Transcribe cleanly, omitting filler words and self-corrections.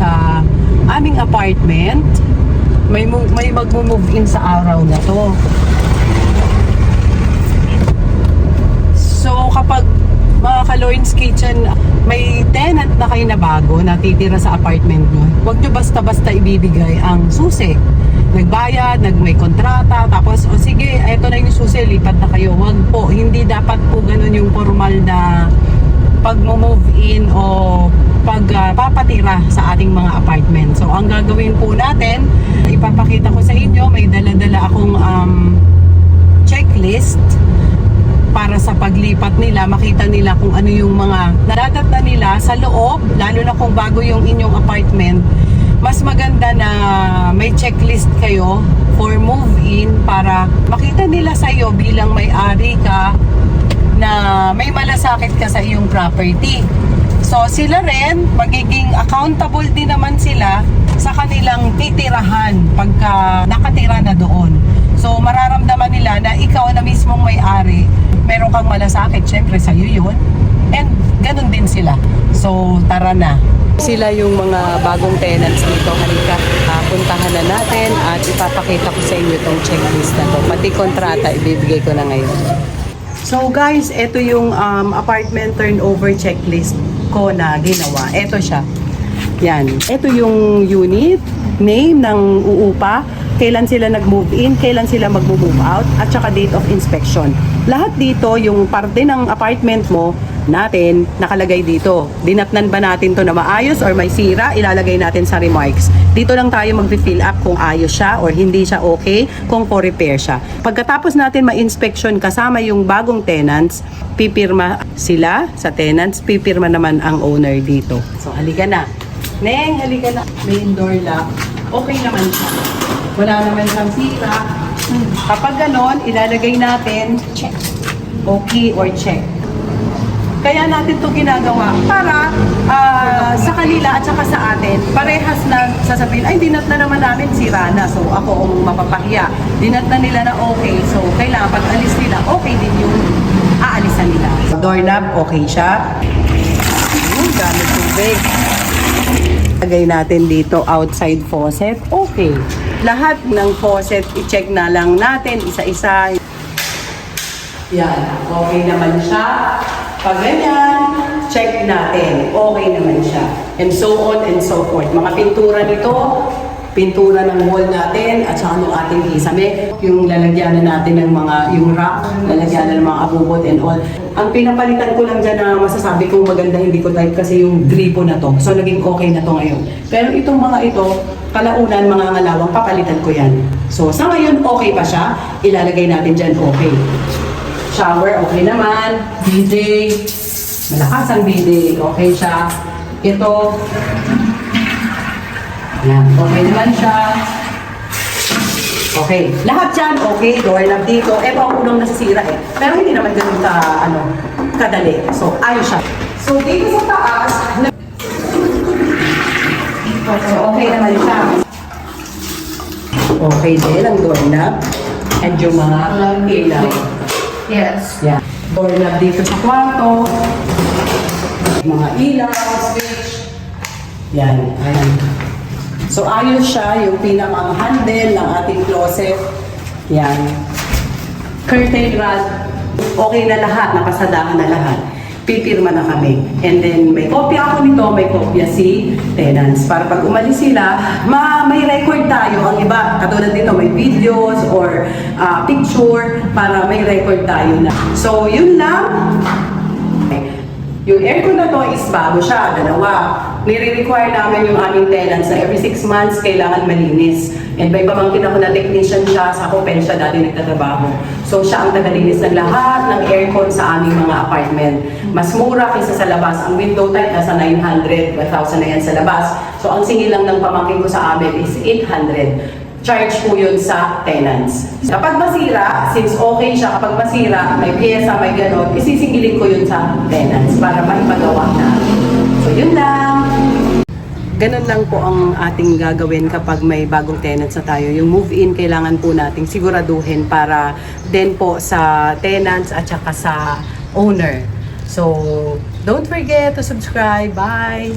sa aming apartment. May mag-move in sa araw na to. So kapag mga ka-Lawrence Kitchen, may tenant na kayo na bago na titira sa apartment nyo, huwag nyo basta-basta ibibigay ang susi. Nagbayad, may kontrata, tapos o sige, eto na yung susi, lipat na kayo. Huwag po, hindi dapat po ganun yung formal na pag-move in o pagpapatira sa ating mga apartment. So ang gagawin po natin, ipapakita ko sa inyo, may dala-dala akong checklist para sa paglipat nila, makita nila kung ano yung mga nadadat na nila sa loob, lalo na kung bago yung inyong apartment. Mas maganda na may checklist kayo for move-in para makita nila sa iyo bilang may-ari ka na may malasakit ka sa iyong property. So sila rin, magiging accountable din naman sila sa kanilang titirahan pagka nakatira na doon. So mararamdaman nila na ikaw na mismong may-ari, meron kang malasakit, syempre sa'yo yun. And ganun din sila. So tara na. Sila yung mga bagong tenants dito. Halika, puntahan na natin at ipapakita ko sa inyo itong checklist na to. Pati kontrata, ibibigay ko na ngayon. So guys, ito yung apartment turnover checklist ko na ginawa. Ito siya. Yan. Ito yung unit, name ng uupa, kailan sila nag-move in, kailan sila mag-move out, at saka date of inspection. Lahat dito, yung parte ng apartment mo, natin, nakalagay dito. Dinatnan ba natin to na maayos or may sira, ilalagay natin sa remarks. Dito lang tayo mag-fill up kung ayos siya or hindi siya okay, kung for repair siya. Pagkatapos natin ma-inspection kasama yung bagong tenants, pipirma sila sa tenants, pipirma naman ang owner dito. So halika na. Neng, halika na. Main door lock. Okay naman siya. Wala naman siyang sira. Kapag ganon, ilalagay natin check. Okay or check. Kaya natin to ginagawa para sa kanila at saka sa atin, parehas na sasabihin, ay dinat na naman namin, sira na. So ako ang mapapahiya. Dinat na nila na okay. So kailangan pag alis nila, okay din yung aalisan nila. Doorknob, okay siya. Gamit tubig. Lagay natin dito outside faucet, okay. Lahat ng faucet, i-check na lang natin isa-isa. Yan, okay naman siya. Pag ganyan, check natin, okay naman siya. And so on and so forth. Mga pintura nito, pintura ng wall natin at saka ng ating kisame, yung lalagyan na natin ng mga, yung rack, lalagyan na ng mga abubot and all. Ang pinapalitan ko lang dyan na masasabi kong maganda, hindi ko type kasi yung gripo na to. So naging okay na to ngayon. Pero itong mga ito, kalaunan, mga ngalawang, papalitan ko yan. So sa ngayon, okay pa siya. Ilalagay natin dyan, okay. Shower, okay naman. BJ, malakas ang BJ, okay siya. Ito, yan, okay naman siya. Okay, lahat yan, okay. Doorknob dito. Ito ang unang nasisira eh. Pero hindi naman ganun kadali. So, ayos siya. So, dito sa taas, so, okay naman siya. Okay din ang doorknob. And yung mga ilaw. Yes. Yeah. Doorknob dito sa kwarto. Mga ilaw, switch. Yan. Ayan. So, ayos siya. Yung pinakang handle ng ating closet. Yan. Curtain rod. Okay na lahat. Napasadahan na lahat. Pipirma na kami. And then, may kopya ako nito. May kopya si tenants. Para pag umalis sila, may record tayo. Ang iba, katulad dito, may videos or picture para may record tayo na. So, yun lang. Yung aircon na to is bago siya, dalawa. Nire-require namin yung aming tenants na every 6 months kailangan malinis. And may pamangkin ako na technician siya, sa Copen siya dati nagtatrabaho. So siya ang tagalinis ng lahat ng aircon sa aming mga apartment. Mas mura kaysa sa labas. Ang window type nasa 900, 1,000 na yan sa labas. So ang singil lang ng pamangkin ko sa amin is 800. Charge po yun sa tenants. Kapag masira, since okay siya, kapag masira, may pyesa, may ganon, isisingilin ko yun sa tenants para maipagawa na. So yun lang. Ganon lang po ang ating gagawin kapag may bagong tenants na tayo. Yung move-in, kailangan po nating siguraduhin para din po sa tenants at saka sa owner. So, don't forget to subscribe. Bye!